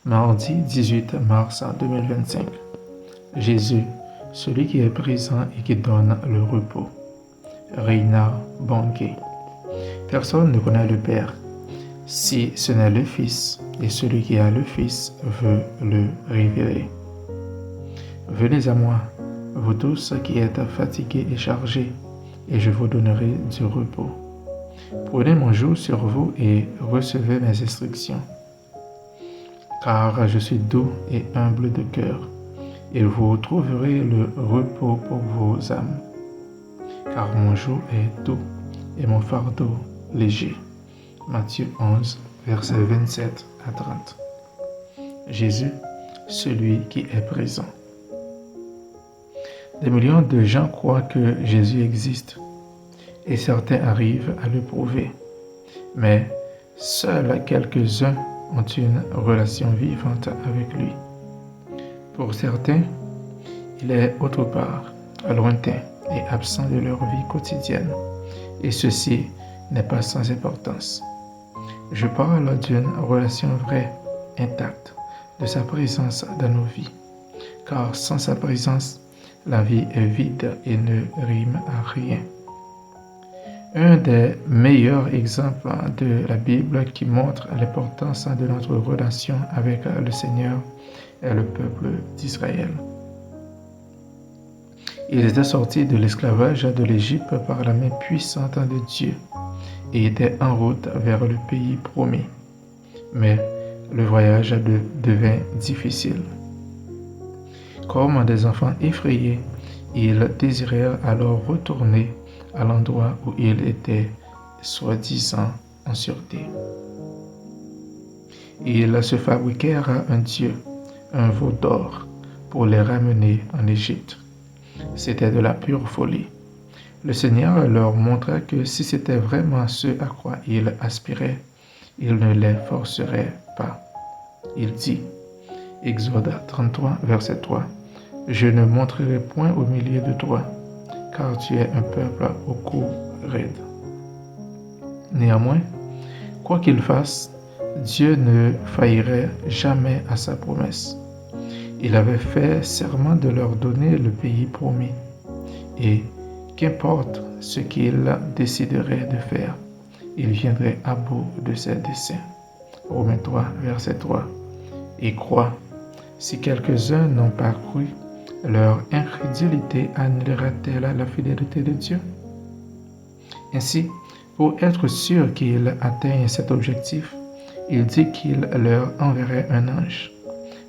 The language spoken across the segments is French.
Mardi 18 mars 2025. Jésus, celui qui est présent et qui donne le repos. Reinhard Bonnke. Personne ne connaît le Père, si ce n'est le Fils, et celui qui a le Fils veut le révéler. Venez à moi, vous tous qui êtes fatigués et chargés, et je vous donnerai du repos. Prenez mon joug sur vous et recevez mes instructions. Car je suis doux et humble de cœur, et vous trouverez le repos pour vos âmes. Car mon joug est doux et mon fardeau léger. Matthieu 11, versets 27 à 30. Jésus, celui qui est présent. Des millions de gens croient que Jésus existe, et certains arrivent à le prouver. Mais seuls quelques-uns ont une relation vivante avec lui. Pour certains, il est autre part, lointain et absent de leur vie quotidienne, et ceci n'est pas sans importance. Je parle d'une relation vraie, intacte, de sa présence dans nos vies, car sans sa présence, la vie est vide et ne rime à rien. Un des meilleurs exemples de la Bible qui montre l'importance de notre relation avec le Seigneur est le peuple d'Israël. Ils étaient sortis de l'esclavage de l'Égypte par la main puissante de Dieu et étaient en route vers le pays promis. Mais le voyage devint difficile. Comme des enfants effrayés, ils désirèrent alors retourner à l'endroit où ils étaient soi-disant en sûreté. Ils se fabriquèrent un dieu, un veau d'or, pour les ramener en Égypte. C'était de la pure folie. Le Seigneur leur montra que si c'était vraiment ce à quoi ils aspiraient, il ne les forcerait pas. Il dit, Exode 33, verset 3, « Je ne montrerai point au milieu de toi, car tu es un peuple au cou raide. » Néanmoins, quoi qu'il fasse, Dieu ne faillirait jamais à sa promesse. Il avait fait serment de leur donner le pays promis, et qu'importe ce qu'il déciderait de faire, il viendrait à bout de ses desseins. Romains 3, verset 3. Et crois, si quelques-uns n'ont pas cru, leur incrédulité annulera-t-elle la fidélité de Dieu? Ainsi, pour être sûr qu'ils atteignent cet objectif, il dit qu'il leur enverrait un ange.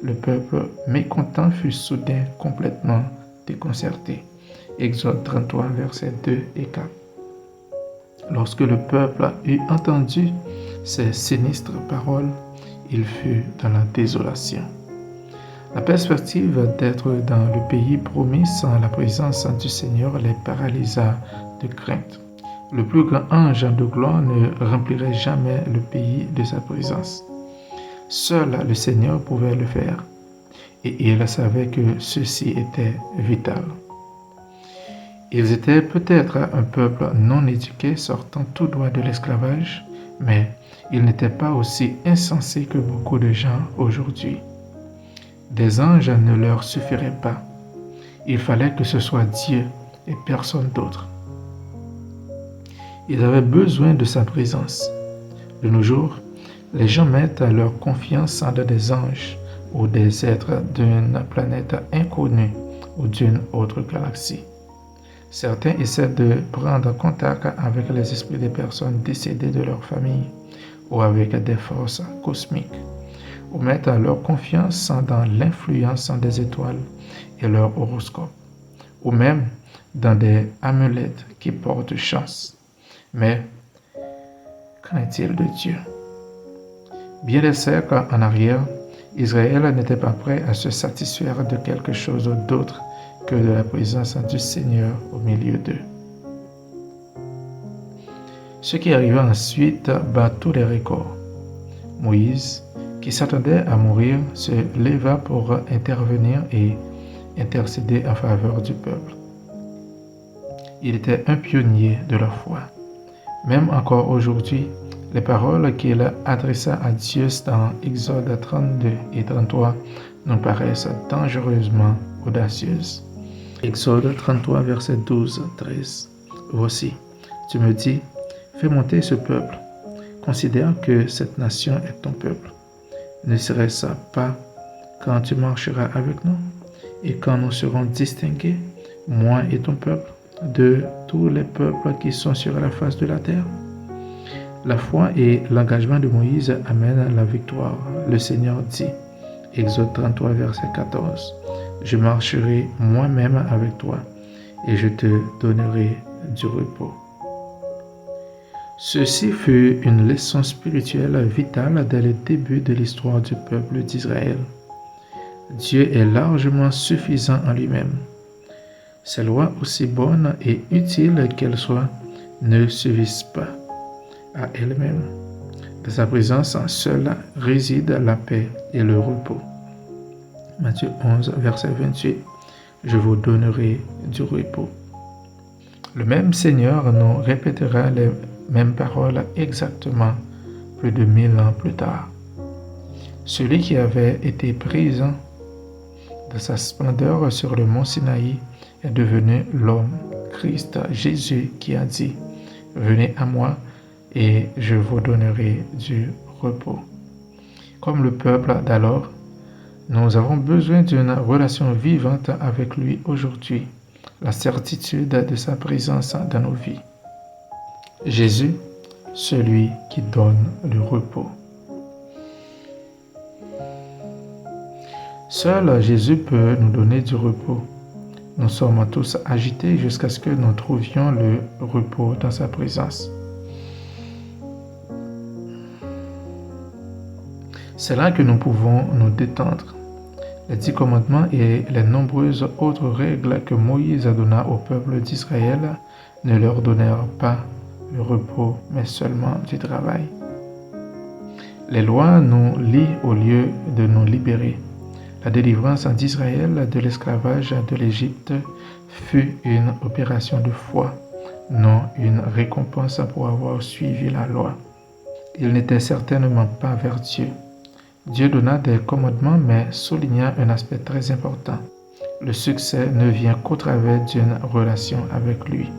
Le peuple mécontent fut soudain complètement déconcerté. Exode 33, versets 2 et 4. Lorsque le peuple eut entendu ces sinistres paroles, il fut dans la désolation. La perspective d'être dans le pays promis sans la présence du Seigneur les paralysa de crainte. Le plus grand ange de gloire ne remplirait jamais le pays de sa présence. Seul le Seigneur pouvait le faire, et il savait que ceci était vital. Ils étaient peut-être un peuple non éduqué sortant tout droit de l'esclavage, mais ils n'étaient pas aussi insensés que beaucoup de gens aujourd'hui. Des anges ne leur suffiraient pas. Il fallait que ce soit Dieu et personne d'autre. Ils avaient besoin de sa présence. De nos jours, les gens mettent leur confiance dans des anges ou des êtres d'une planète inconnue ou d'une autre galaxie. Certains essaient de prendre contact avec les esprits des personnes décédées de leur famille ou avec des forces cosmiques, ou mettent leur confiance dans l'influence des étoiles et leur horoscope, ou même dans des amulettes qui portent chance. Mais qu'en est-il de Dieu? Bien des siècles en arrière, Israël n'était pas prêt à se satisfaire de quelque chose d'autre que de la présence du Seigneur au milieu d'eux. Ce qui arriva ensuite bat tous les records. Moïse, qui s'attendait à mourir, se leva pour intervenir et intercéder en faveur du peuple. Il était un pionnier de la foi. Même encore aujourd'hui, Les paroles qu'il adressa à Dieu dans Exode 32 et 33 nous paraissent dangereusement audacieuses. Exode 33, versets 12-13. Voici, tu me dis, fais monter ce peuple. Considère que cette nation est ton peuple. Ne serait-ce pas quand tu marcheras avec nous et quand nous serons distingués, moi et ton peuple, de tous les peuples qui sont sur la face de la terre? La foi et l'engagement de Moïse amènent la victoire. Le Seigneur dit, Exode 33, verset 14, « Je marcherai moi-même avec toi et je te donnerai du repos. » Ceci fut une leçon spirituelle vitale dès le début de l'histoire du peuple d'Israël. Dieu est largement suffisant en lui-même. Ses lois, aussi bonnes et utiles qu'elles soient, ne suffisent pas à elles-mêmes. De sa présence seule réside la paix et le repos. Matthieu 11, verset 28. Je vous donnerai du repos. Le même Seigneur nous répétera les mêmes paroles exactement plus de 1000 ans plus tard. Celui qui avait été présent de sa splendeur sur le mont Sinaï est devenu l'homme, Christ Jésus, qui a dit, « Venez à moi et je vous donnerai du repos. » Comme le peuple d'alors, nous avons besoin d'une relation vivante avec lui aujourd'hui, la certitude de sa présence dans nos vies. Jésus, celui qui donne le repos. Seul Jésus peut nous donner du repos. Nous sommes tous agités jusqu'à ce que nous trouvions le repos dans sa présence. C'est là que nous pouvons nous détendre. Les 10 commandements et les nombreuses autres règles que Moïse donna au peuple d'Israël ne leur donnèrent pas le repos, mais seulement du travail. Les lois nous lient au lieu de nous libérer. La délivrance d'Israël de l'esclavage de l'Égypte fut une opération de foi, non une récompense pour avoir suivi la loi. Il n'était certainement pas vers Dieu. Dieu donna des commandements, mais souligna un aspect très important. Le succès ne vient qu'au travers d'une relation avec lui,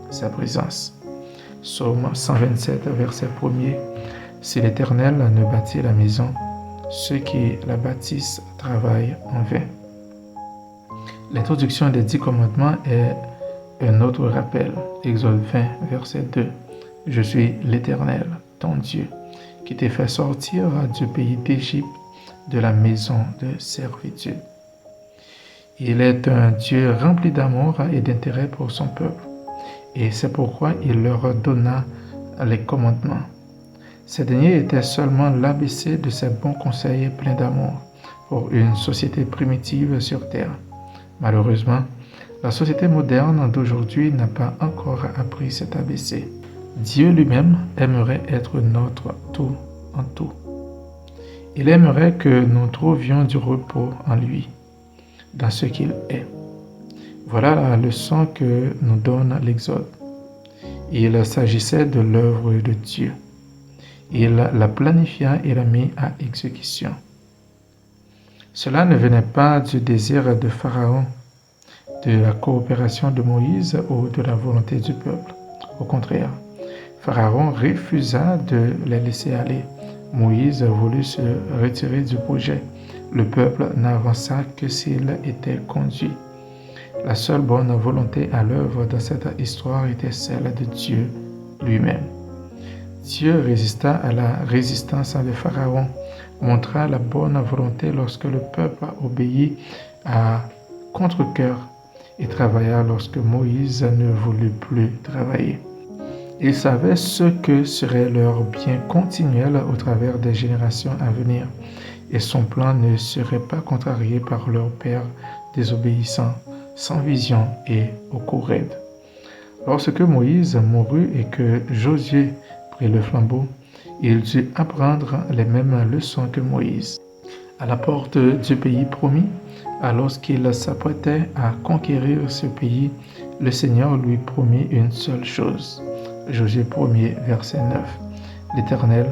sa présence. Psaume 127, verset 1er. Si l'Éternel ne bâtit la maison, ceux qui la bâtissent travaillent en vain. L'introduction des 10 commandements est un autre rappel. Exode 20, verset 2. Je suis l'Éternel, ton Dieu, qui t'ai fait sortir du pays d'Égypte, de la maison de servitude. Il est un Dieu rempli d'amour et d'intérêt pour son peuple, et c'est pourquoi il leur donna les commandements. Ces derniers étaient seulement l'ABC de ses bons conseils pleins d'amour pour une société primitive sur Terre. Malheureusement, la société moderne d'aujourd'hui n'a pas encore appris cet ABC. Dieu lui-même aimerait être notre tout en tout. Il aimerait que nous trouvions du repos en lui, dans ce qu'il est. Voilà la leçon que nous donne l'Exode. Il s'agissait de l'œuvre de Dieu. Il la planifia et la mit à exécution. Cela ne venait pas du désir de Pharaon, de la coopération de Moïse ou de la volonté du peuple. Au contraire, Pharaon refusa de les laisser aller. Moïse voulut se retirer du projet. Le peuple n'avança que s'il était conduit. La seule bonne volonté à l'œuvre dans cette histoire était celle de Dieu lui-même. Dieu résista à la résistance de Pharaon, montra la bonne volonté lorsque le peuple obéit à contre-cœur et travailla lorsque Moïse ne voulut plus travailler. Il savait ce que serait leur bien continuel au travers des générations à venir, et son plan ne serait pas contrarié par leur père désobéissant, sans vision et au cou raide. Lorsque Moïse mourut et que Josué prit le flambeau, il dut apprendre les mêmes leçons que Moïse. À la porte du pays promis, alors qu'il s'apprêtait à conquérir ce pays, le Seigneur lui promit une seule chose. Josué 1er, verset 9. L'Éternel,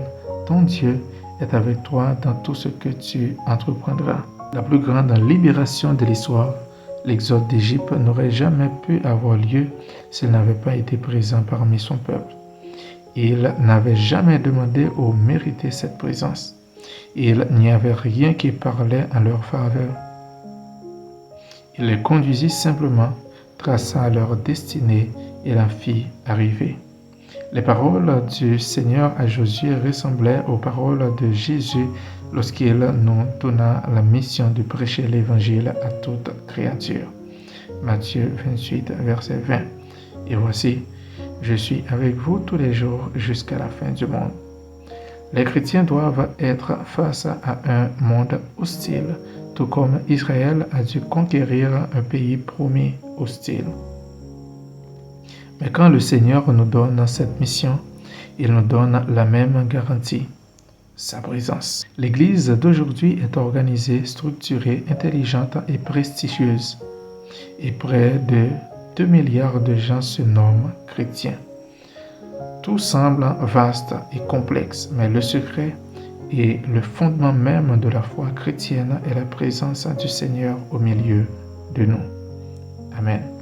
ton Dieu, est avec toi dans tout ce que tu entreprendras. La plus grande libération de l'histoire, l'exode d'Égypte, n'aurait jamais pu avoir lieu s'il n'avait pas été présent parmi son peuple. Il n'avait jamais demandé ou mérité cette présence. Il n'y avait rien qui parlait en leur faveur. Il les conduisit simplement, traça leur destinée et la fit arriver. Les paroles du Seigneur à Josué ressemblaient aux paroles de Jésus lorsqu'il nous donna la mission de prêcher l'Évangile à toute créature. Matthieu 28, verset 20. Et voici, je suis avec vous tous les jours jusqu'à la fin du monde. Les chrétiens doivent être face à un monde hostile, tout comme Israël a dû conquérir un pays promis hostile. Mais quand le Seigneur nous donne cette mission, il nous donne la même garantie, sa présence. L'Église d'aujourd'hui est organisée, structurée, intelligente et prestigieuse. Et près de 2 milliards de gens se nomment chrétiens. Tout semble vaste et complexe, mais le secret et le fondement même de la foi chrétienne est la présence du Seigneur au milieu de nous. Amen.